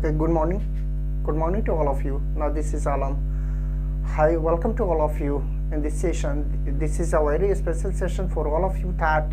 Okay, good morning. Good morning to all of you. Now this is Alam. Hi, welcome to all of you in this session. This is a very special session for all of you that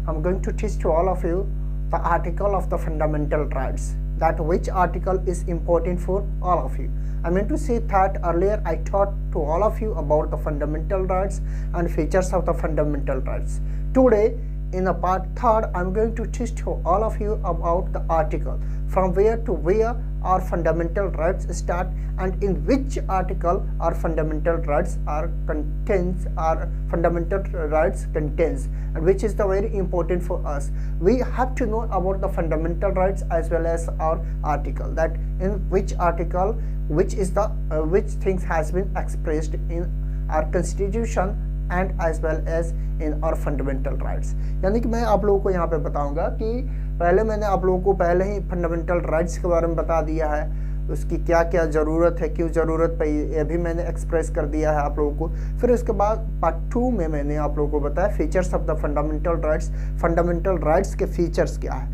I'm going to teach to all of you the article of the fundamental rights. That which article is important for all of you. I meant to say that earlier I taught to all of you about the fundamental rights and features of the fundamental rights. Today in the part third, I'm going to teach to all of you about the article, from where to where our fundamental rights start and in which article our fundamental rights are contains, our fundamental rights contains, and which is the very important for us. We have to know about the fundamental rights as well as our article, that in which article which is the which things has been expressed in our constitution and as well as in our fundamental rights. यानी कि मैं आप लोगों को यहाँ पे बताऊंगा कि पहले मैंने आप लोगों को पहले ही फंडामेंटल राइट्स के बारे में बता दिया है, उसकी क्या क्या ज़रूरत है, क्यों ज़रूरत पड़ी, ये भी मैंने एक्सप्रेस कर दिया है आप लोगों को। फिर उसके बाद पार्ट 2 में मैंने आप लोगों को बताया features of the fundamental rights. Fundamental rights के फीचर्स क्या है,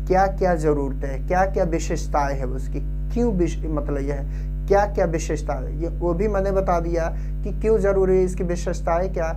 क्या क्या ज़रूरत है, क्या क्या विशेषताएँ है उसकी, क्यों मतलब यह है क्या क्या विशेषता है, ये वो भी मैंने बता दिया कि क्यों जरूरी है, इसकी विशेषताएं क्या।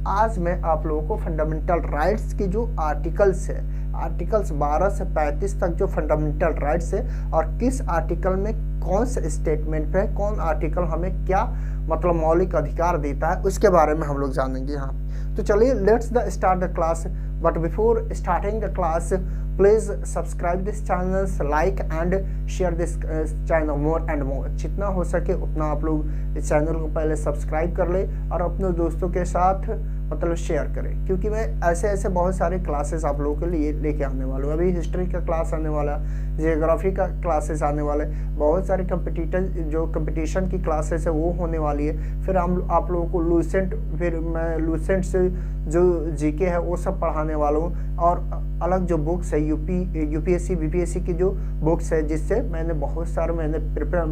आज मैं आप लोगों को फंडामेंटल राइट्स की जो आर्टिकल्स है, आर्टिकल्स 12 से 35 तक जो फंडामेंटल राइट्स है और किस आर्टिकल में कौन से स्टेटमेंट पे कौन आर्टिकल हमें क्या मतलब मौलिक अधिकार देता है, उसके बारे में हम लोग जानेंगे यहाँ। तो चलिए let's the start the class, but before starting the class please subscribe this channel, like and share this channel more and more. जितना हो सके उतना आप लोग इस चैनल को पहले सब्सक्राइब कर ले और अपने दोस्तों के साथ मतलब शेयर करें, क्योंकि मैं ऐसे बहुत सारे क्लासेस आप लोगों के लिए लेके आने वाला हूँ। अभी हिस्ट्री का क्लास आने वाला, जियोग्राफी का क्लासेस आने वाले, बहुत सारे कंपटीशन की क्लासेस है वो होने वाली है। फिर हम आप लोगों को लूसेंट, फिर मैं लूसेंट से जो जीके है वो सब पढ़ाने वाला हूँ, और अलग जो बुक्स है यूपीएससी बीपीएससी की जो बुक्स है, जिससे मैंने बहुत सारे मैंने प्रिपेयर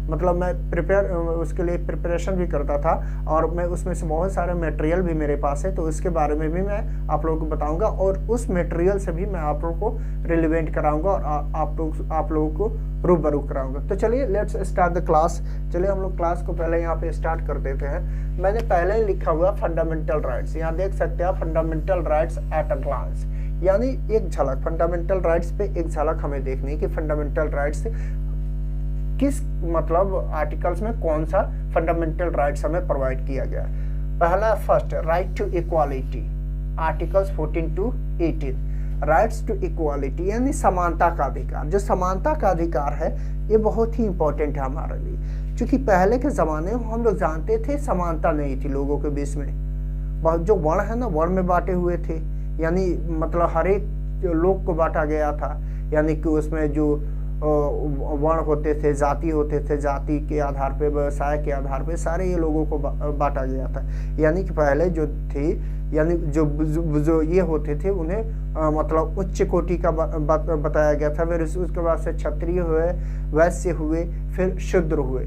मतलब मैं प्रिपेयर उसके लिए प्रिपरेशन भी करता था, और मैं उसमें से बहुत सारे मटेरियल भी मेरे पास है, तो उसके बारे में भी मैं आप लोगों को बताऊंगा और उस मटेरियल से भी मैं आप लोगों को रिलेवेंट कराऊंगा और आप लोगों को रूबरू कराऊंगा। तो चलिए लेट्स स्टार्ट द क्लास। चलिए हम लोग क्लास को पहले यहाँ पे स्टार्ट कर देते हैं। मैंने पहले ही लिखा हुआ फंडामेंटल राइट्स, यहाँ देख सकते हैं fundamental rights at a glance, यानी एक झलक फंडामेंटल राइट्स पे एक झलक हमें देखनी है कि फंडामेंटल राइट्स किस मतलब आर्टिकल्स में कौन सा फंडामेंटल राइट्स हमें प्रोवाइड किया गया। पहला first right to equality, articles 14 to 18, rights to equality यानी समानता का अधिकार। जो समानता का अधिकार है ये बहुत ही इंपॉर्टेंट है हमारे लिए, क्योंकि पहले के ज़माने में हम लोग जानते थे समानता नहीं थी लोगों के बीच में। जो वर्ण है ना, वर्ण में बांटे हुए थे, यानी मतलब हर एक लोग को बांटा गया था, यानी कि उसमें जो वर्ण होते थे, जाति होते थे, जाति के आधार पे, व्यवसाय के आधार पे सारे ये लोगों को बांटा गया था। यानी कि पहले जो थे, यानी जो ये होते थे उन्हें मतलब उच्च कोटि का बताया गया था। फिर उसके बाद से क्षत्रिय हुए, वैश्य हुए, फिर शूद्र हुए,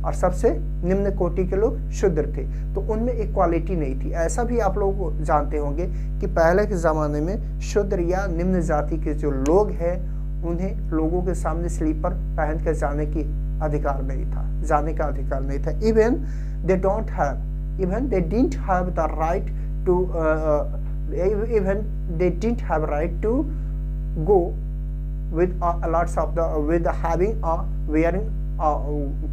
और सबसे निम्न कोटि के लोग शूद्र थे। तो उनमें इक्वालिटी नहीं थी। ऐसा भी आप लोग जानते होंगे कि पहले के ज़माने में शूद्र या निम्न जाति के जो लोग हैं उन्हें लोगों के सामने स्लीपर पहन कर जाने की अधिकार नहीं था, जाने का अधिकार नहीं था। Even they didn't have the right to even they didn't have right to go with lots of the with having wearing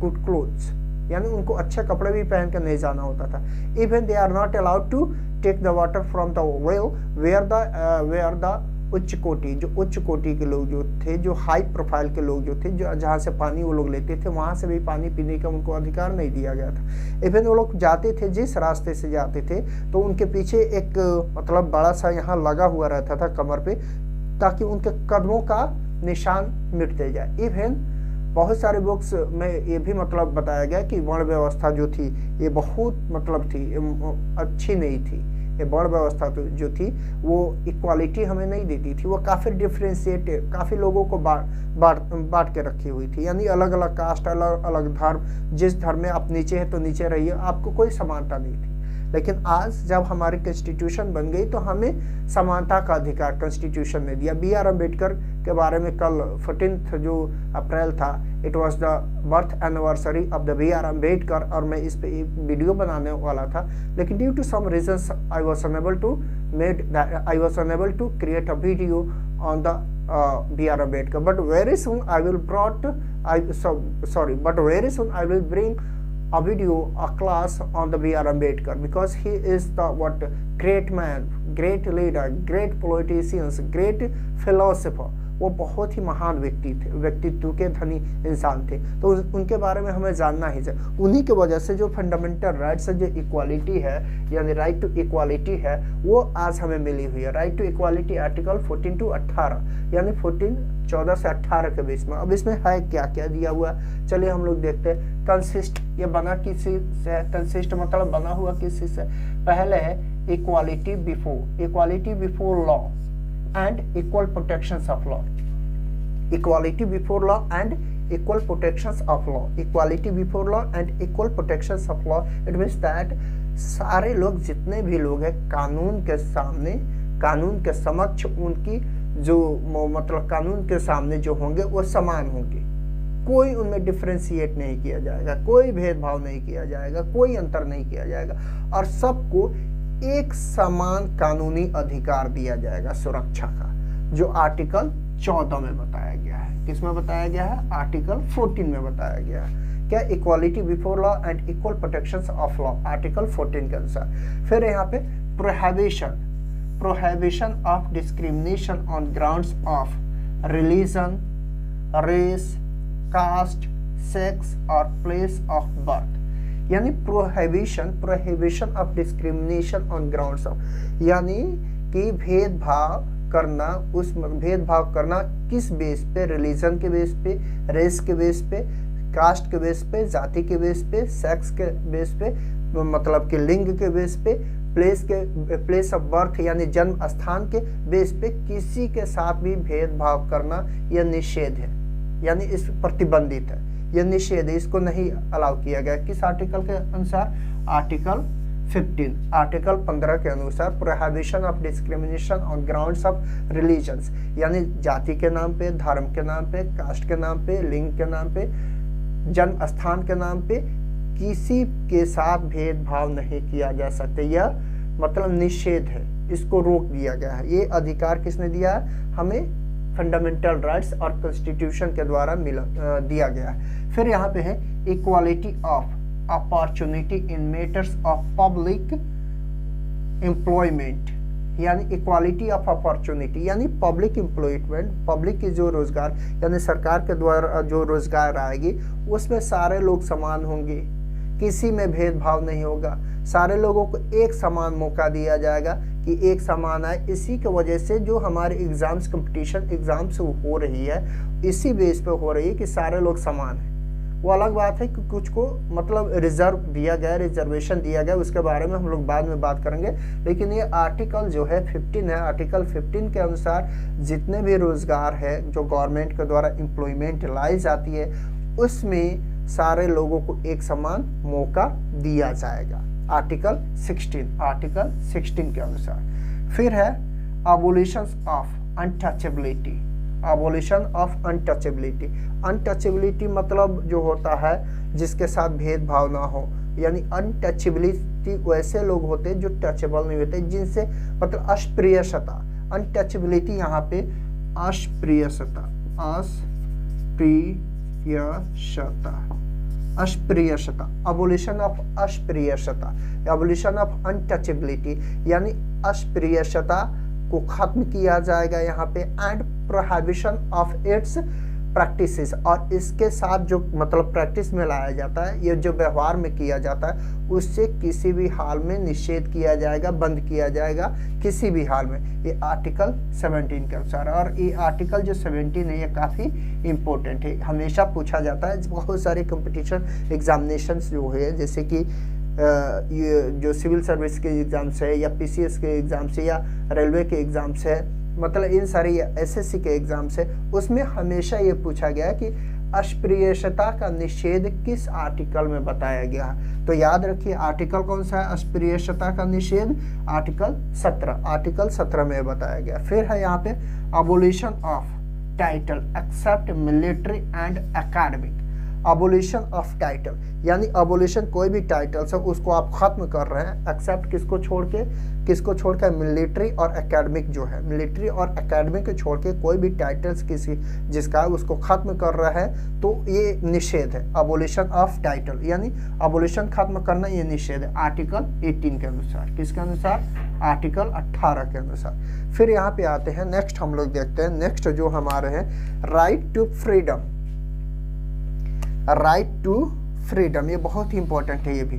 good clothes, यानी उनको अच्छे कपड़े भी पहन कर नहीं जाना होता था। Even they are not allowed to take the water from the well where the उच्च कोटि, जो उच्च कोटि के लोग जो थे, जो हाई प्रोफाइल के लोग जो थे, जो जहाँ से पानी वो लोग लेते थे, वहाँ से भी पानी पीने का उनको अधिकार नहीं दिया गया था। इवन वो लोग जाते थे, जिस रास्ते से जाते थे तो उनके पीछे एक मतलब बड़ा सा यहाँ लगा हुआ रहता था कमर पे, ताकि उनके कदमों का निशान मिटते जाए। इवन बहुत सारे बुक्स में ये भी मतलब बताया गया कि वर्ण व्यवस्था जो थी ये बहुत मतलब थी अच्छी नहीं थी। ये वर्ण व्यवस्था तो जो थी वो इक्वालिटी हमें नहीं देती थी, वो काफ़ी डिफ्रेंशिएट, काफ़ी लोगों को बांट के रखी हुई थी, यानी अलग अलग कास्ट, अलग अलग धर्म, जिस धर्म में आप नीचे है तो नीचे रहिए, आपको कोई समानता नहीं थी। लेकिन आज जब हमारी कॉन्स्टिट्यूशन बन गई तो हमें समानता का अधिकार कॉन्स्टिट्यूशन ने दिया। बी आर अम्बेडकर के बारे में कल 14 जो अप्रैल था, it was the birth anniversary of the B R Ambedkar, और मैं इस पे एक वीडियो बनाने वाला था, लेकिन due to some reasons I was unable to create a video on the B.R. Ambedkar, but very soon I will bring a video, a class on the B.R. Ambedkar, because he is the great man, great leader, great politicians, great philosopher। वो बहुत ही महान व्यक्तित्व के धनी इंसान थे, तो उनके बारे में हमें जानना ही चाहिए। उन्हीं की वजह से जो फंडामेंटल राइट्स जो इक्वालिटी है, यानी राइट टू इक्वालिटी है, वो आज हमें मिली हुई है। Right to equality article 14 to 18, यानी 14 से 18 के बीच में। अब इसमें है क्या क्या दिया हुआ, चलिए हम लोग देखते हैं। कंसिस्ट, ये बना किसी से, कंसिस्ट मतलब बना हुआ किसी से। पहले है equality before law and equal protections of law, equality before law and equal protections of law, equality before law and equal protections of law। it means that सारे लोग, जितने भी लोग हैं, कानून के सामने, कानून के समक्ष उनकी जो मतलब कानून के सामने जो होंगे वो समान होंगे। कोई उनमें डिफरेंशिएट नहीं किया जाएगा, कोई भेदभाव नहीं किया जाएगा, कोई अंतर नहीं किया जाएगा, और सबको एक समान कानूनी अधिकार दिया जाएगा सुरक्षा का, जो आर्टिकल 14 में बताया गया है। किसमें बताया गया है? आर्टिकल 14 में बताया गया है। क्या? Equality before law and equal protections of law, article 14 के अनुसार। फिर यहाँ पे prohibition of discrimination on grounds of religion, race, caste, sex और प्लेस ऑफ बर्थ, यानी prohibition of discrimination on grounds of, यानी कि भेदभाव करना किस बेस पे? रिलीजन के बेस पे, रेस के बेस पे, कास्ट के बेस पे, जाति के बेस पे, सेक्स के बेस पे, मतलब कि लिंग के बेस पे, प्लेस ऑफ बर्थ यानी जन्म स्थान के बेस पे किसी के साथ भी भेदभाव करना यह निषेध है, यानी इस प्रतिबंधित है, यह निषेध है, इसको नहीं अलाउ किया गया। किस आर्टिकल के अनुसार? आर्टिकल 15, आर्टिकल 15 के अनुसार prohibition of discrimination on grounds of religions, यानी जाति के नाम पे, धर्म के नाम पे, कास्ट के नाम पे, लिंग के नाम पे, जन्म स्थान के नाम पे किसी के साथ भेदभाव नहीं किया जा सकते। यह मतलब निषेध है, इसको रोक दिया गया है। ये अधिकार किसने दिया है? हमें फंडामेंटल राइट्स और कॉन्स्टिट्यूशन के द्वारा दिया गया है। फिर यहाँ पे है equality of opportunity in matters of public employment, यानी इक्वालिटी ऑफ अपॉर्चुनिटी, यानी पब्लिक एम्प्लॉयमेंट, पब्लिक की जो रोजगार, यानी सरकार के द्वारा जो रोजगार आएगी उसमें सारे लोग समान होंगे, किसी में भेदभाव नहीं होगा, सारे लोगों को एक समान मौका दिया जाएगा कि एक समान आए। इसी की वजह से जो हमारे एग्जाम्स कंपटीशन एग्जाम्स हो रही है, इसी बेस पे हो रही है कि सारे लोग समान हैं। वो अलग बात है कि कुछ को मतलब रिजर्व दिया गया, रिजर्वेशन दिया गया, उसके बारे में हम लोग बाद में बात करेंगे। लेकिन ये आर्टिकल जो है 15 है, आर्टिकल 15 के अनुसार जितने भी रोजगार है जो गवर्नमेंट के द्वारा एम्प्लॉयमेंट लाई जाती है, उसमें सारे लोगों को एक समान मौका दिया जाएगा। आर्टिकल 16 के अनुसार। फिर है abolition of untouchability, abolition of untouchability. Untouchability मतलब जो होता है जिसके साथ भेदभाव ना हो, यानी अनटचेबिलिटी वैसे लोग होते हैं जो टचेबल नहीं होते, जिनसे मतलब अस्पृश्यता। अनटचेबिलिटी यहाँ पे अस्पृश्यता, अस्पृश्यता, अबोलिशन ऑफ अस्पृश्यता, एबोलिशन ऑफ अनटचेबिलिटी, यानी अस्पृश्यता को खत्म किया जाएगा यहाँ पे, and prohibition of its practices, और इसके साथ जो मतलब प्रैक्टिस में लाया जाता है, ये जो व्यवहार में किया जाता है, उससे किसी भी हाल में निषेध किया जाएगा, बंद किया जाएगा किसी भी हाल में। ये आर्टिकल 17 के अनुसार। और ये आर्टिकल जो 17 है ये काफ़ी इम्पोर्टेंट है, हमेशा पूछा जाता है। बहुत सारे कंपटीशन एग्जामिनेशंस जो है, जैसे कि ये जो सिविल सर्विस के एग्ज़ाम्स है, या PCS के एग्ज़ाम्स है, या रेलवे के एग्ज़ाम्स है, मतलब इन सारे एसएससी के एग्ज़ाम्स है, उसमें हमेशा ये पूछा गया कि अस्पृश्यता का निषेध किस आर्टिकल में बताया गया है? तो याद रखिए आर्टिकल कौन सा है अस्पृश्यता का निषेध? आर्टिकल 17, आर्टिकल 17 में बताया गया। फिर है यहाँ पे abolition of title except military and academic. Abolition of title यानी अबोलिशन कोई भी टाइटल्स है उसको आप खत्म कर रहे हैं, एक्सेप्ट किसको छोड़ के मिलिट्री और एकेडमिक जो है, मिलिट्री और एकेडमिक को छोड़ के कोई भी टाइटल्स किसी जिसका है उसको खत्म कर रहा है, तो ये निषेध है। अबोलिशन ऑफ टाइटल यानी अबोलिशन खत्म करना ये निषेध है आर्टिकल 18 के अनुसार। किसके अनुसार? आर्टिकल 18 के अनुसार। फिर यहाँ पे आते हैं नेक्स्ट, हम लोग देखते हैं नेक्स्ट जो हमारे हैं right to freedom. Right to freedom ये बहुत ही इंपॉर्टेंट है, ये भी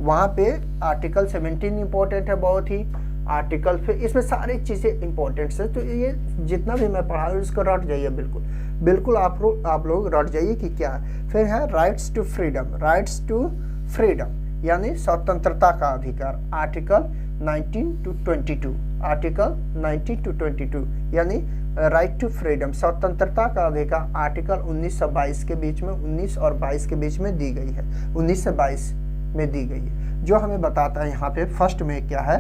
वहाँ पे आर्टिकल 17 इंपॉर्टेंट है बहुत ही। आर्टिकल फिर इसमें सारी चीज़ें इंपॉर्टेंट है, तो ये जितना भी मैं पढ़ा रहा हूँ इसको रट जाइए, बिल्कुल आप लोग रट जाइए कि क्या है। फिर है rights to freedom. Rights to freedom यानी स्वतंत्रता का अधिकार, आर्टिकल 19 to 22। आर्टिकल 19 to 22 यानी राइट टू फ्रीडम स्वतंत्रता का अधिकार आर्टिकल 19 से 22 के बीच में, 19 और 22 के बीच में दी गई है, 19 से 22 में दी गई है, जो हमें बताता है यहाँ पे फर्स्ट में क्या है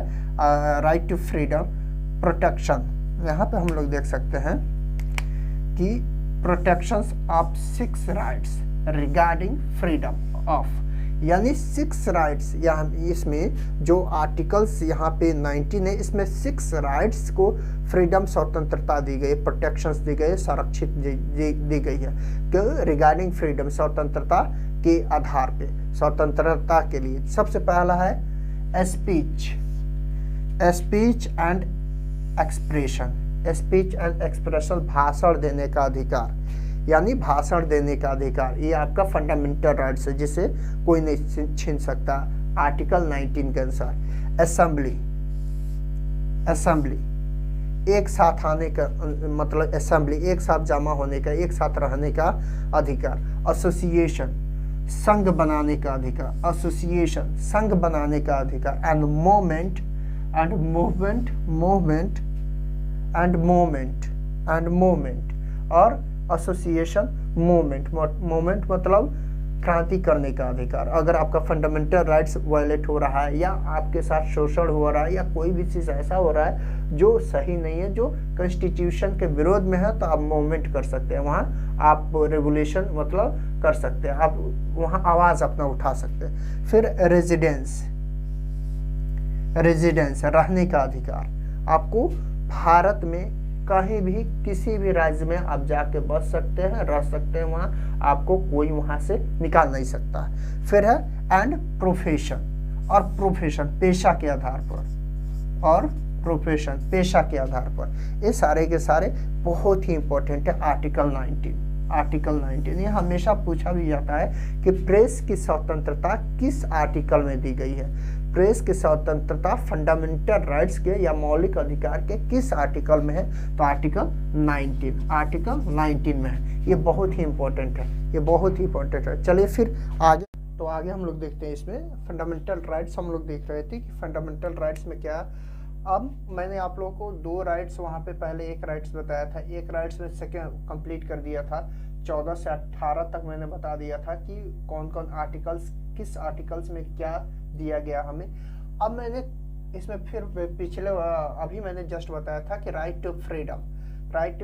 राइट टू फ्रीडम प्रोटेक्शन। यहाँ पे हम लोग देख सकते हैं कि protections of 6 rights regarding freedom of, यानी 6 राइट्स, यहाँ इसमें जो आर्टिकल्स यहाँ पे 19 है इसमें 6 राइट्स को फ्रीडम स्वतंत्रता दी गई, प्रोटेक्शंस दी गई, संरक्षित दी गई है कि रिगार्डिंग फ्रीडम स्वतंत्रता के आधार पे, स्वतंत्रता के लिए। सबसे पहला है speech and expression. Speech and expression भाषण देने का अधिकार, यानी भाषण देने का अधिकार, ये आपका फंडामेंटल राइट्स है जिसे कोई नहीं छीन सकता आर्टिकल 19 के अनुसार। असेंबली एक साथ आने का मतलब असेंबली एक साथ जमा होने का, एक साथ रहने का अधिकार। एसोसिएशन संघ बनाने का अधिकार, एसोसिएशन संघ बनाने का अधिकार। एंड मूवमेंट और एसोसिएशन मूवमेंट मतलब क्रांति करने का अधिकार। अगर आपका फंडामेंटल राइट्स वायलेट हो रहा है या आपके साथ शोषण हो रहा है या कोई भी चीज़ ऐसा हो रहा है जो सही नहीं है, जो कॉन्स्टिट्यूशन के विरोध में है, तो आप मूवमेंट कर सकते हैं, वहाँ आप रेगुलेशन मतलब कर सकते हैं, आप वहाँ आवाज़ अपना उठा सकते हैं। फिर रेजिडेंस रहने का अधिकार, आपको भारत में कहीं भी किसी भी राज्य में आप जाके बस सकते हैं, रह सकते हैं, वहाँ आपको कोई वहाँ से निकाल नहीं सकता। फिर है एंड प्रोफेशन, और प्रोफेशन पेशा के आधार पर, और प्रोफेशन पेशा के आधार पर, ये सारे के सारे बहुत ही इंपॉर्टेंट है आर्टिकल 19। आर्टिकल 19 ये हमेशा पूछा भी जाता है कि प्रेस की स्वतंत्रता किस आर्टिकल में दी गई है। प्रेस की स्वतंत्रता फंडामेंटल राइट्स के या मौलिक अधिकार के किस आर्टिकल में है? तो आर्टिकल 19, आर्टिकल 19 में है। ये बहुत ही इंपॉर्टेंट है, ये बहुत ही इंपॉर्टेंट है। चलिए फिर आगे, तो आगे हम लोग देखते हैं इसमें फंडामेंटल राइट्स हम लोग देख रहे थे कि फंडामेंटल राइट्स में क्या। अब मैंने आप लोगों को 2 राइट्स वहाँ पे पहले एक राइट्स बताया था, एक राइट्स में सेकेंड कंप्लीट कर दिया था, 14 से 18 तक मैंने बता दिया था कि कौन कौन आर्टिकल्स किस आर्टिकल्स में क्या दिया गया हमें। अब मैंने इसमें फिर पिछले अभी मैंने जस्ट बताया था कि राइट टू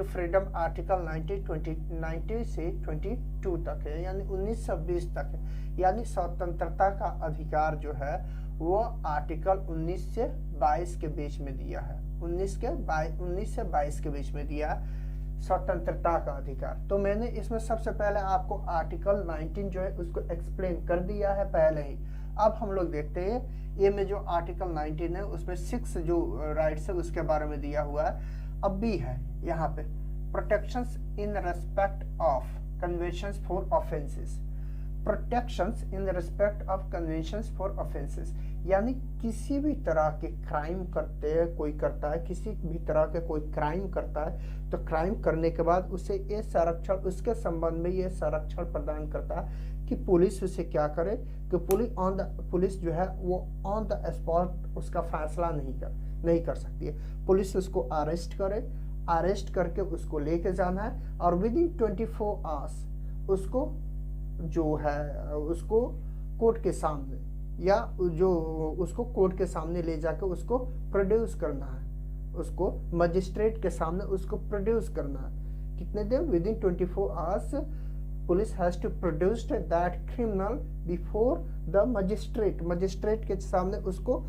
फ्रीडम आर्टिकल 90 से 22 तक है, यानी 19 से 20 तक है, यानी स्वतंत्रता का अधिकार जो है वो आर्टिकल 19 से 22 के बीच में दिया है, 19 से 22 के बीच में दिया स्वतंत्रता का अधिकार। तो मैंने इसमें सबसे पहले आपको आर्टिकल 19 जो है उसको एक्सप्लेन कर दिया है पहले ही। अब हम लोग देखते हैं ये में जो आर्टिकल 19 है उसमें 6 जो राइट्स है उसके बारे में दिया हुआ है। अब भी है यहाँ पे protections in respect of conventions for offences, protections in respect of conventions for offences, यानी किसी भी तरह के क्राइम कोई करता है, किसी भी तरह के कोई क्राइम करता है, तो क्राइम करने के बाद उसे ये संरक्षण, उसके संबंध में ये संरक्षण प्रदान करता है कि पुलिस उसे क्या करे कि पुलिस जो है वो ऑन द स्पॉट उसका फैसला नहीं कर सकती है। पुलिस उसको अरेस्ट करके उसको लेके जाना है और विदिन 24 आवर्स उसको जो है उसको कोर्ट के सामने या जो उसको कोर्ट के सामने ले जाकर उसको प्रोड्यूस करना है, उसको मजिस्ट्रेट के सामने उसको प्रोड्यूस करना है। कितने दिन? Within 24 hours police has to produce that criminal before the magistrate. Magistrate के सामने उसको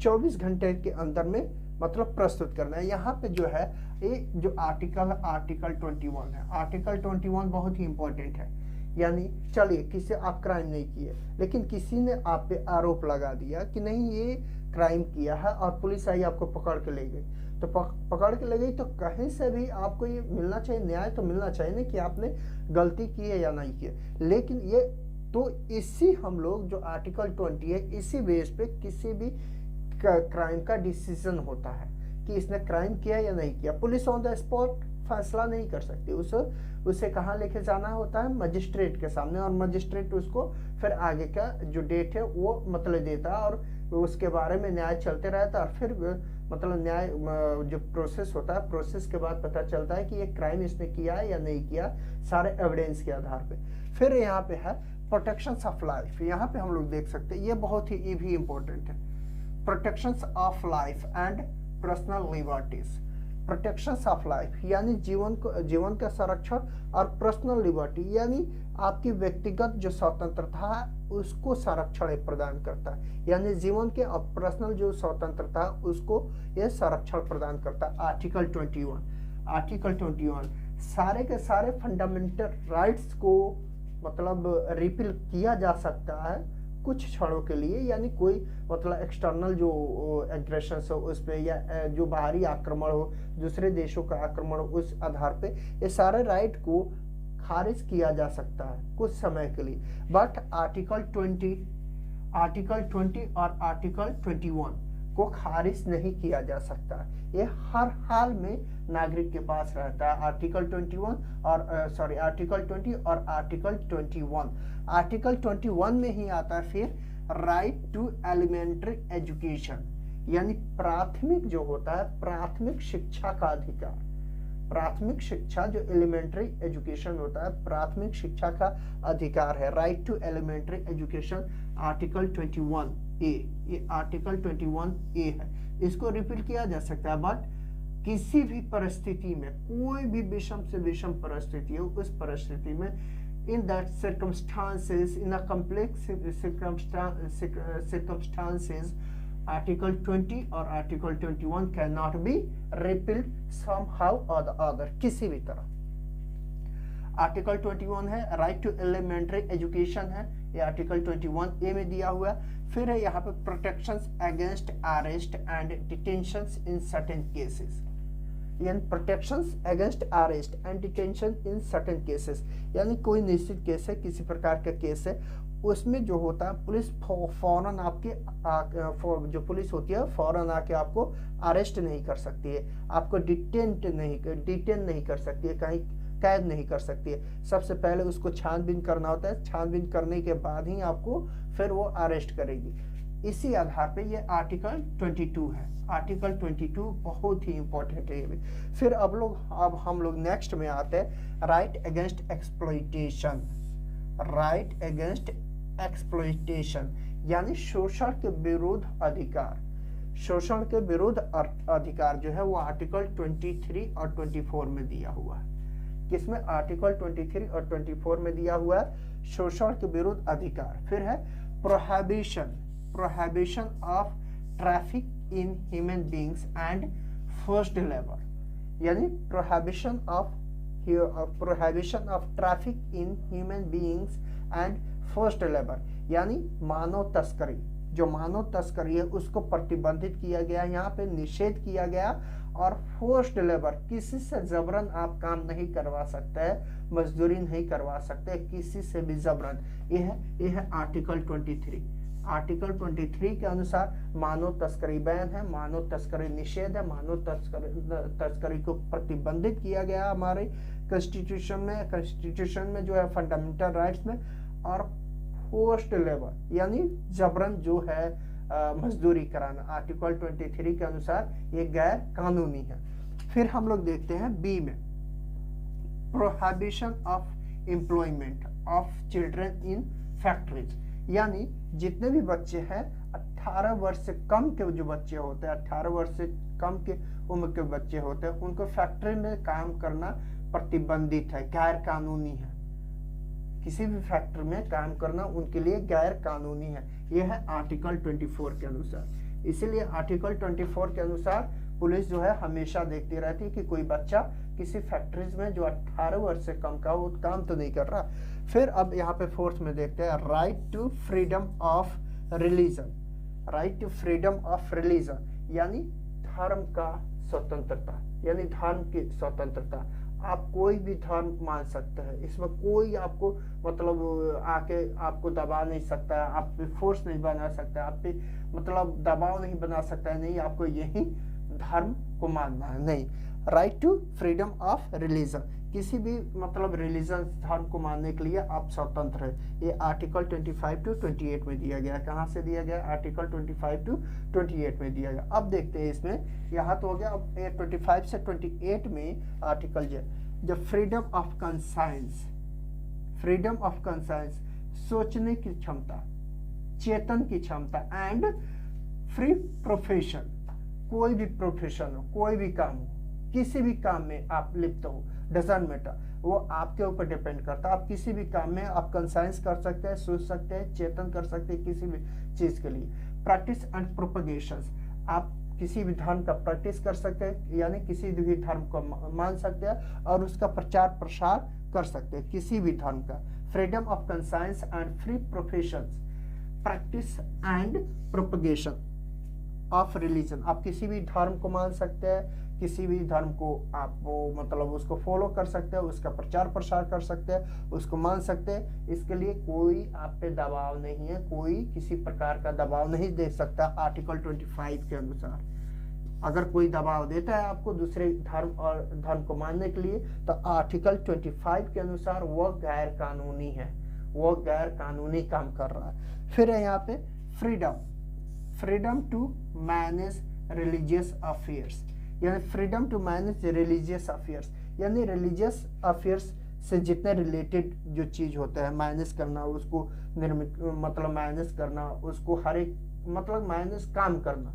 24 घंटे के अंदर में मतलब प्रस्तुत करना है। यहाँ पे जो है ये जो आर्टिकल 21 है, आर्टिकल 21 बहुत ही इंपॉर्टेंट है। यानी चलिए किसी आप क्राइम नहीं किए, लेकिन किसी ने आप पे आरोप लगा दिया कि नहीं ये क्राइम किया है और पुलिस आई आपको पकड़ के ले गई, तो पकड़ के ले गई तो कहीं से भी आपको ये मिलना चाहिए, न्याय तो मिलना चाहिए ना कि आपने गलती की है या नहीं की है। लेकिन ये तो इसी हम लोग जो आर्टिकल 20 है इसी बेस पे किसी भी क्राइम का डिसीजन होता है कि इसने क्राइम किया या नहीं किया। पुलिस ऑन द स्पॉट फैसला नहीं कर सकती, उसे कहाँ लेके जाना होता है? मजिस्ट्रेट के सामने, और मजिस्ट्रेट उसको फिर आगे का जो डेट है वो मतलब देता है और उसके बारे में न्याय चलते रहता है। और फिर मतलब न्याय जो प्रोसेस होता है, प्रोसेस के बाद पता चलता है कि ये क्राइम इसने किया है या नहीं किया, सारे एविडेंस के आधार पे। फिर यहाँ पे है प्रोटेक्शन ऑफ लाइफ। यहाँ पे हम लोग देख सकते हैं ये बहुत ही भी इम्पोर्टेंट है, protection of life and personal liberties. Protection of life यानी जीवन का संरक्षण, और पर्सनल लिबर्टी यानी आपकी व्यक्तिगत जो स्वतंत्रता है उसको संरक्षण प्रदान करता है। यानी जीवन के और पर्सनल जो स्वतंत्रता है उसको यह संरक्षण प्रदान करता है। आर्टिकल 21 सारे के सारे फंडामेंटल राइट्स को मतलब रिपील किया जा सकता है कुछ क्षणों के लिए, यानी कोई मतलब एक्सटर्नल जो एग्रेशन हो उस पे, या जो बाहरी आक्रमण हो, दूसरे देशों का आक्रमण हो, उस आधार पे ये सारे राइट को खारिज किया जा सकता है कुछ समय के लिए। बट आर्टिकल 20 और आर्टिकल 21 को खारिज नहीं किया जा सकता। ये हर हाल में नागरिक के पास रहता है। आर्टिकल 20 और आर्टिकल 21। आर्टिकल 21 में ही आता है फिर राइट टू एलिमेंट्री एजुकेशन, यानी प्राथमिक जो होता है प्राथमिक शिक्षा का अधिकार। प्राथमिक शिक्षा जो एलिमेंट्री एजुकेशन होता है, प्राथमिक शिक्षा का अधिकार है, right to elementary education. Article 21A, ये आर्टिकल 21A है, इसको रिपील किया जा सकता है। बट किसी भी परिस्थिति में, कोई भी विषम से विषम परिस्थिति हो, उस परिस्थिति में in that circumstances, in a complex circumstances, Article 20 और Article 21 cannot be repealed somehow or the other, किसी भी तरह। आर्टिकल 21 है राइट टू एलिमेंट्री एजुकेशन है, ये आर्टिकल 21A में दिया हुआ है। फिर है यहाँ पे protections against arrest and detentions in certain cases, यानी protections against arrest and detention in certain cases, यानी कोई निश्चित केस है, किसी प्रकार का केस है, उसमें जो होता है पुलिस फौरन आपके जो पुलिस होती है फौरन आके आपको अरेस्ट नहीं कर सकती है, आपको डिटेन नहीं कर सकती है, कहीं कैद नहीं कर सकती है। सबसे पहले उसको छानबीन करना होता है, छानबीन करने के बाद ही आपको फिर वो अरेस्ट करेगी। इसी आधार पे ये आर्टिकल 22 है। आर्टिकल 22 बहुत ही इंपॉर्टेंट है ये भी। फिर अब हम लोग नेक्स्ट में आते हैं right against exploitation. Right against exploitation यानी शोषण के विरुद्ध अधिकार। शोषण के विरुद्ध अधिकार जो है वो आर्टिकल 23 और 24 में दिया हुआ है। किसमें? आर्टिकल 23 और 24 में दिया हुआ है शोषण के विरुद्ध अधिकार। फिर है prohibition of traffic in human beings and forced labor, यानी prohibition of traffic in human beings and forced labor, यानी मानव तस्करी। जो मानव तस्करी है उसको प्रतिबंधित किया गया, यहाँ पे निषेध किया गया। और फोर्स्ड लेबर, किसी से जबरन आप काम नहीं करवा सकते हैं, मजदूरी नहीं करवा सकते किसी से भी जबरन। यह है आर्टिकल 23। आर्टिकल 23 के अनुसार मानव तस्करी बैन है, मानव तस्करी निषेध है, मानव तस्करी को प्रतिबंधित किया गया हमारे कॉन्स्टिट्यूशन में जो है फंडामेंटल राइट्स में। और फोर्स्ड लेबर यानी जबरन जो है मजदूरी कराना, आर्टिकल 23 के अनुसार ये गैर कानूनी है। फिर हम लोग देखते हैं बी में prohibition of employment of children in factories, यानी जितने भी बच्चे हैं 18 वर्ष से कम के जो बच्चे होते हैं, 18 वर्ष से कम के उम्र के बच्चे होते हैं, उनको फैक्ट्री में काम करना प्रतिबंधित है, गैर कानूनी है। किसी भी फैक्ट्री में काम करना उनके लिए गैर कानूनी है। यह है आर्टिकल 24 के अनुसार। इसीलिए आर्टिकल 24 के अनुसार पुलिस जो है हमेशा देखती रहती है कि कोई बच्चा किसी फैक्ट्रीज में जो 18 वर्ष से कम का वो काम तो नहीं कर रहा। फिर अब यहाँ पे फोर्थ में देखते हैं right to freedom of religion. Right to freedom of religion यानी धर्म का स्वतंत्रता, यानी धर्म की स्वतंत्रता। आप कोई भी धर्म मान सकते हैं, इसमें कोई आपको मतलब आके आपको दबा नहीं सकता है, आप पे फोर्स नहीं बना सकता है, आप पे मतलब दबाव नहीं बना सकता है, नहीं आपको यही धर्म को मानना है, नहीं। Right to freedom of religion, किसी भी मतलब रिलीजन धर्म को मानने के लिए आप स्वतंत्र है। ये आर्टिकल 25 टू 28 में दिया गया। कहाँ से दिया गया? आर्टिकल 25 टू 28 में दिया गया। अब देखते हैं इसमें, यहाँ तो हो गया। अब 25 से 28 में आर्टिकल जो freedom of conscience, freedom of conscience सोचने की क्षमता, चेतन की क्षमता, एंड फ्री प्रोफेशन, कोई भी प्रोफेशन हो, कोई भी काम हो, किसी भी काम में आप लिप्त हो, डजंट मैटर, वो आपके ऊपर डिपेंड करता है। आप किसी भी काम में आप कंसाइंस कर सकते हैं, सोच सकते हैं, चेतन कर सकते हैं किसी भी चीज के लिए। प्रैक्टिस एंड प्रोपगेशन, आप किसी भी धर्म का प्रैक्टिस कर सकते हैं, यानी किसी भी धर्म को मान सकते हैं और उसका प्रचार प्रसार कर सकते हैं, किसी भी धर्म का। Freedom of conscience and free profession, practice and propagation of religion, आप किसी भी धर्म को मान सकते हैं, किसी भी धर्म को आप वो मतलब उसको फॉलो कर सकते हैं, उसका प्रचार प्रसार कर सकते हैं, उसको मान सकते हैं। इसके लिए कोई आप पे दबाव नहीं है, कोई किसी प्रकार का दबाव नहीं दे सकता। आर्टिकल 25 के अनुसार अगर कोई दबाव देता है आपको दूसरे धर्म और धर्म को मानने के लिए, तो आर्टिकल 25 के अनुसार वह गैर कानूनी है, वह गैर कानूनी काम कर रहा है। फिर है यहाँ पे freedom to manage religious affairs, यानी freedom to manage religious affairs, यानी रिलीजियस अफेयर्स से जितने रिलेटेड जो चीज होता है मैनेज करना, उसको निर्मित मतलब मैनेज करना, उसको हर एक मतलब मैनेज काम करना,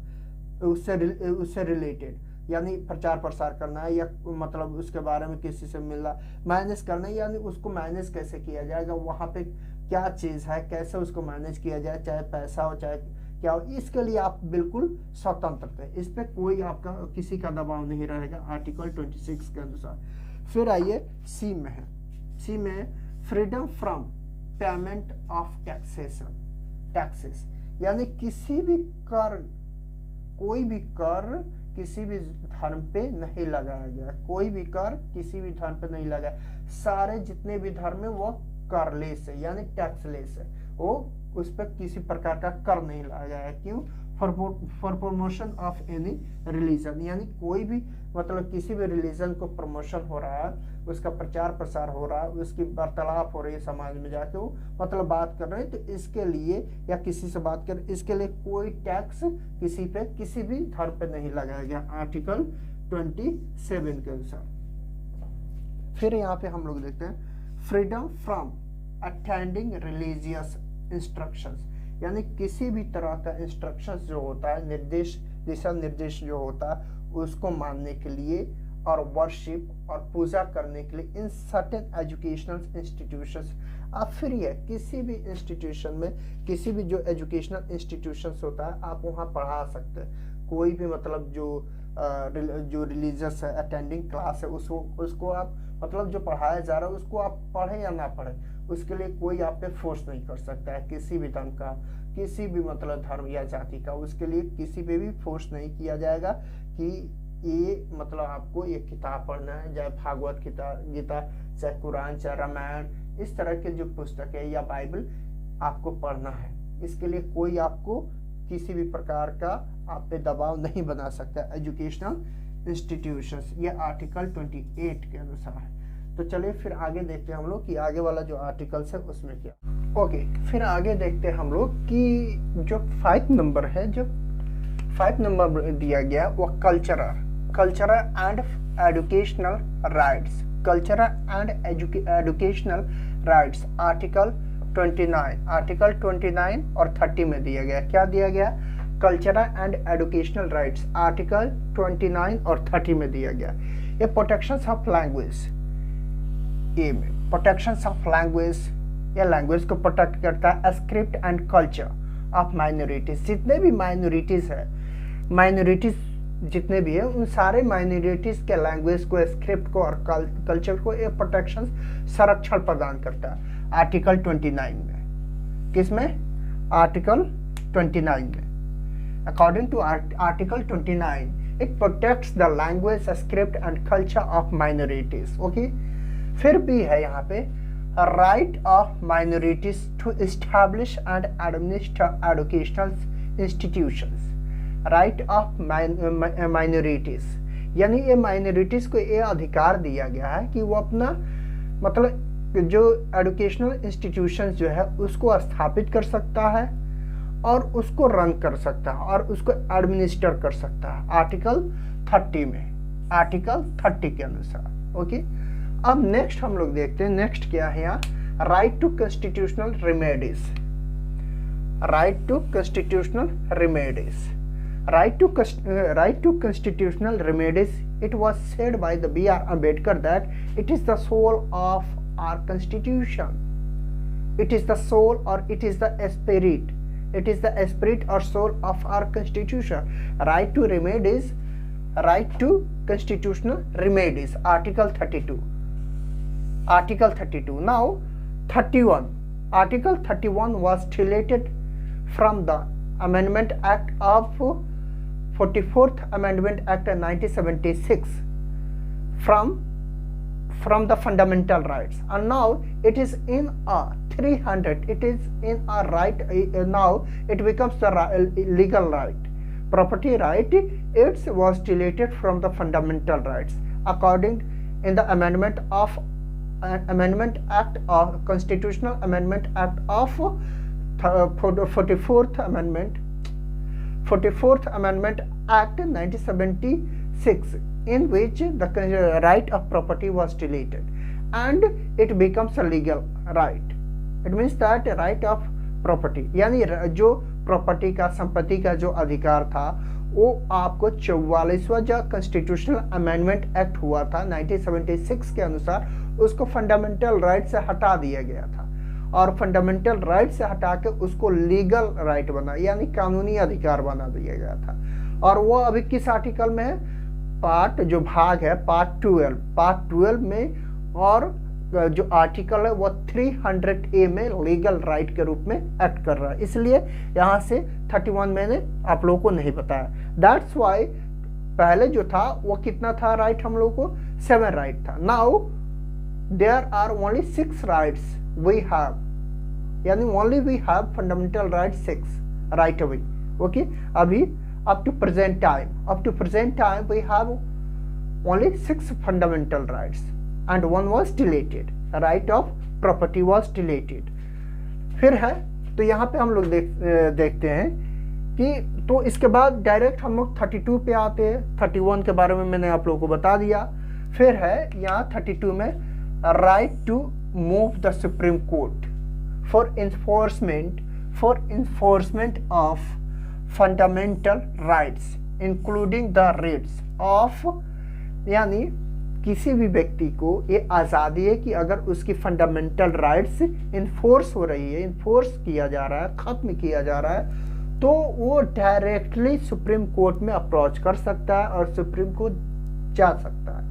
उससे रिलेटेड, यानी प्रचार प्रसार करना है या मतलब उसके बारे में किसी से मिलना, मैनेज करना, यानी उसको मैनेज कैसे किया जाएगा, वहाँ पे क्या चीज़ है, कैसे उसको मैनेज किया जाए, चाहे पैसा हो चाहे क्या हो, इसके लिए आप बिल्कुल स्वतंत्र थे। इस पे कोई आपका किसी का दबाव नहीं रहेगा आर्टिकल 26 के अनुसार। फिर आइए सी में है, सी में freedom from payment of taxes, यानी किसी भी कर, कोई भी कर किसी भी धर्म पे नहीं लगाया गया, कोई भी कर किसी भी धर्म पे नहीं लगाया। सारे जितने भी धर्म है वो करलेस है, यानी टैक्सलेस है, वो उस पर किसी प्रकार का कर नहीं लगाया है। क्यों? For promotion of any religion, यानी कोई भी मतलब किसी भी रिलीजन को प्रमोशन हो रहा है, उसका प्रचार प्रसार हो रहा है, उसकी वार्तालाप हो रही है समाज में जाके, वो मतलब बात कर रहे हैं, तो इसके लिए या किसी से बात कर, इसके लिए कोई टैक्स किसी पे किसी भी धर्म पे नहीं लगाया गया आर्टिकल 27 के अनुसार। फिर यहाँ पे हम लोग देखते हैं freedom from attending religious instructions, यानी किसी भी तरह का इंस्ट्रक्शंस जो होता है, निर्देश, दिशा निर्देश जो होता है, उसको मानने के लिए और वर्शिप और पूजा करने के लिए इन सर्टेन एजुकेशनल इंस्टीट्यूशंस। आप फ्री है किसी भी इंस्टीट्यूशन में, किसी भी जो एजुकेशनल इंस्टीट्यूशंस होता है आप वहाँ पढ़ा सकते हैं। कोई भी मतलब जो रिलीजियस है, अटेंडिंग क्लास है, उसको आप मतलब जो पढ़ाया जा रहा है उसको आप पढ़े या ना पढ़े, उसके लिए कोई आप पे फोर्स नहीं कर सकता है, किसी भी धर्म का, किसी भी मतलब धर्म या जाति का, उसके लिए किसी पे भी फोर्स नहीं किया जाएगा कि ये मतलब आपको ये किताब पढ़ना है, चाहे भागवत गीता, चाहे कुरान, चाहे रामायण, इस तरह के जो पुस्तक है या बाइबल आपको पढ़ना है। इसके लिए कोई आपको किसी भी प्रकार का आप पे दबाव नहीं बना सकता एजुकेशनल इंस्टीट्यूशंस, ये आर्टिकल 28 के अनुसार है। तो चलिए फिर आगे देखते हैं हम लोग कि आगे वाला जो आर्टिकल्स है उसमें क्या। ओके, फिर आगे देखते हैं हम लोग कि जो 5 नंबर है, जो 5 नंबर दिया गया वो cultural and educational rights, cultural and educational rights article 29 और 30 में दिया गया। क्या दिया गया? Cultural and educational rights article 29 और 30 में दिया गया। ये प्रोटेक्शंस ऑफ लैंग्वेज, ए में प्रोटेक्शंस ऑफ लैंग्वेज, ये लैंग्वेज को प्रोटेक्ट करता है। Script and culture of minorities, जितने भी माइनॉरिटीज है, माइनॉरिटीज जितने भी है, उन सारे माइनॉरिटीज के लैंग्वेज को, स्क्रिप्ट को और कल्चर को ये प्रोटेक्शन संरक्षण प्रदान करता है आर्टिकल 29 में। किसमें? आर्टिकल 29 में। According to article 29 it protects the language, script and culture of minorities. Okay, फिर भी है यहाँ पे right of minorities to establish and administer educational institutions. Right of minorities, यानी ये माइनॉरिटीज को ये अधिकार दिया गया है कि वो अपना मतलब जो एजुकेशनल इंस्टीट्यूशंस जो है उसको स्थापित कर सकता है और उसको रन कर सकता है और उसको एडमिनिस्टर कर सकता है आर्टिकल 30 में, आर्टिकल 30 के अनुसार। ओके, अब नेक्स्ट हम लोग देखते हैं, नेक्स्ट क्या है यहाँ? Right to constitutional remedies. Right to constitutional remedies, right to constitutional remedies. It was said by the B.R. Ambedkar that it is the soul of our constitution. It is the soul or it is the spirit. It is the spirit or soul of our constitution. Right to remedies, right to constitutional remedies. Article 32. Article 32. Now 31. Article 31 was deleted from the Amendment Act of 44th Amendment Act 1976 from the fundamental rights, and now it is in a 300. It is in a right now. It becomes the legal right, property right. It was deleted from the fundamental rights according in the Amendment Act of Constitutional Amendment Act of 44th Amendment Act 1976, in which the right of property was deleted and it becomes a legal right. It means that right of property, यानी जो property का, संपत्ति का जो अधिकार था वो आपको 44वां जो कॉन्स्टिट्यूशनल अमेंडमेंट एक्ट हुआ था 1976 के अनुसार उसको फंडामेंटल राइट से हटा दिया गया था और फंडामेंटल राइट से हटा के उसको लीगल राइट बना, यानी कानूनी अधिकार बना दिया गया था। और वो अभी किस आर्टिकल में है? पार्ट जो भाग है पार्ट 12 में, और जो आर्टिकल है वो 300A में लीगल राइट के रूप में एक्ट कर रहा है। इसलिए यहाँ से 31 मैंने आप लोगों को नहीं बताया। दैट्स वाई पहले जो था वो कितना था राइट हम लोगों को? 7 राइट था। Now there are only 6 rights we have, यानी only we have fundamental rights 6 right away. Okay, अभी up to present time we have only 6 fundamental rights and one was deleted. Right of property was deleted. फिर है तो यहाँ पे हम लोग देखते हैं कि तो इसके बाद डायरेक्ट हम लोग 32 पे आते हैं। 31 के बारे में मैंने आप लोगों को बता दिया। फिर है यहाँ 32 में right to move the Supreme Court for enforcement of fundamental rights including the rights of, यानी किसी भी व्यक्ति को ये आज़ादी है कि अगर उसकी फंडामेंटल राइट्स इन्फोर्स हो रही है, इन्फोर्स किया जा रहा है, ख़त्म किया जा रहा है, तो वो डायरेक्टली सुप्रीम कोर्ट में अप्रोच कर सकता है और सुप्रीम कोर्ट जा सकता है।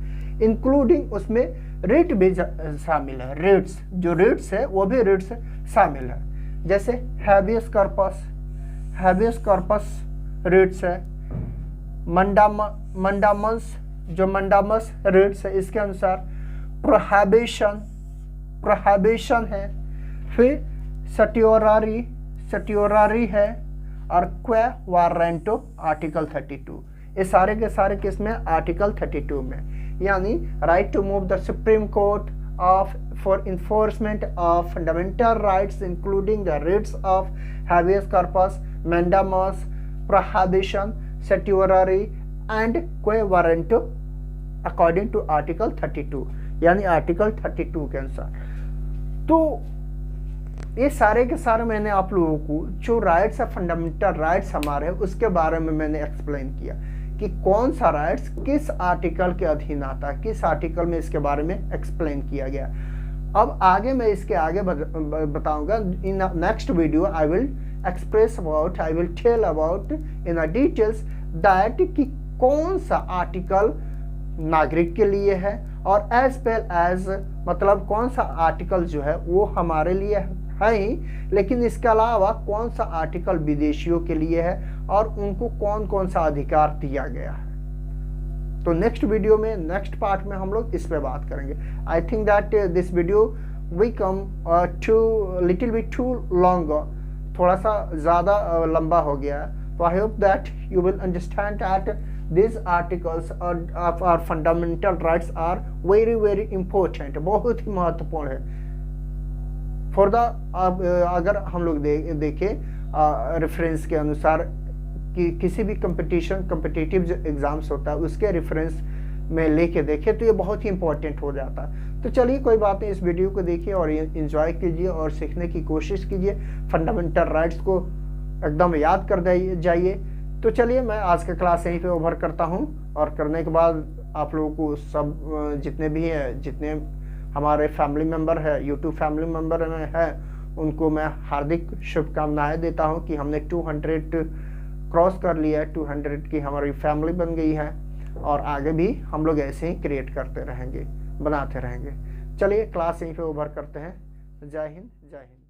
इंक्लूडिंग उसमें रिट भी शामिल है। रिट्स जो रिट्स है वो भी रिट्स शामिल है, जैसे हैबियस कॉर्पस रिट्स है, मंडामस जो मंडामस रिट्स है इसके अनुसार प्रोहिबिशन है, फिर सटियोरारी है और क्वे वारंटो आर्टिकल 32। ये सारे के सारे किस में? आर्टिकल 32 में। यानी right to move the Supreme Court of for enforcement of fundamental rights including the writs of habeas corpus, mandamus, prohibition, certiorari and quo warranto according to article 32। यानी आर्टिकल 32 के अनुसार। तो ये सारे के सारे मैंने आप लोगों को जो राइट्स है, फंडामेंटल राइट्स हमारे हैं, उसके बारे में मैंने एक्सप्लेन किया कि कौन सा राइट्स किस आर्टिकल के अधीन आता है, किस आर्टिकल में इसके बारे में एक्सप्लेन किया गया। अब आगे मैं इसके आगे बताऊंगा। In next video I will express about, I will tell about in a details that कि कौन सा आर्टिकल नागरिक के लिए है और एज वेल एज मतलब कौन सा आर्टिकल जो है वो हमारे लिए है ही, लेकिन इसके अलावा कौन सा आर्टिकल विदेशियों के लिए है और उनको कौन कौन सा अधिकार दिया गया है। तो नेक्स्ट वीडियो में, नेक्स्ट पार्ट में हम लोग इस पे बात करेंगे। I think that this video we come to little bit too long, थोड़ा सा ज़्यादा लंबा हो गया है। तो I hope that you will understand that these articles of our fundamental rights are very very important, बहुत ही महत्वपूर्ण है फॉर द अगर हम लोग देखें रेफरेंस के अनुसार कि किसी भी कम्पिटिटिव जो एग्जाम्स होता है उसके रेफरेंस में लेके देखें तो ये बहुत ही इंपॉर्टेंट हो जाता है। तो चलिए कोई बात नहीं, इस वीडियो को देखिए और इंजॉय कीजिए और सीखने की कोशिश कीजिए, फंडामेंटल राइट्स को एकदम याद कर जाइए। तो चलिए मैं आज का क्लास यहीं पे ओवर करता हूं और करने के बाद आप लोगों को सब जितने भी हैं, जितने हमारे फैमिली मेम्बर है, यूट्यूब फैमिली मेम्बर में है, उनको मैं हार्दिक शुभकामनाएं देता हूं कि हमने 200 क्रॉस कर लिया है, 200 की हमारी फैमिली बन गई है और आगे भी हम लोग ऐसे ही क्रिएट करते रहेंगे, बनाते रहेंगे। चलिए क्लास यहीं पे ओवर करते हैं। जय हिंद, जय हिंद।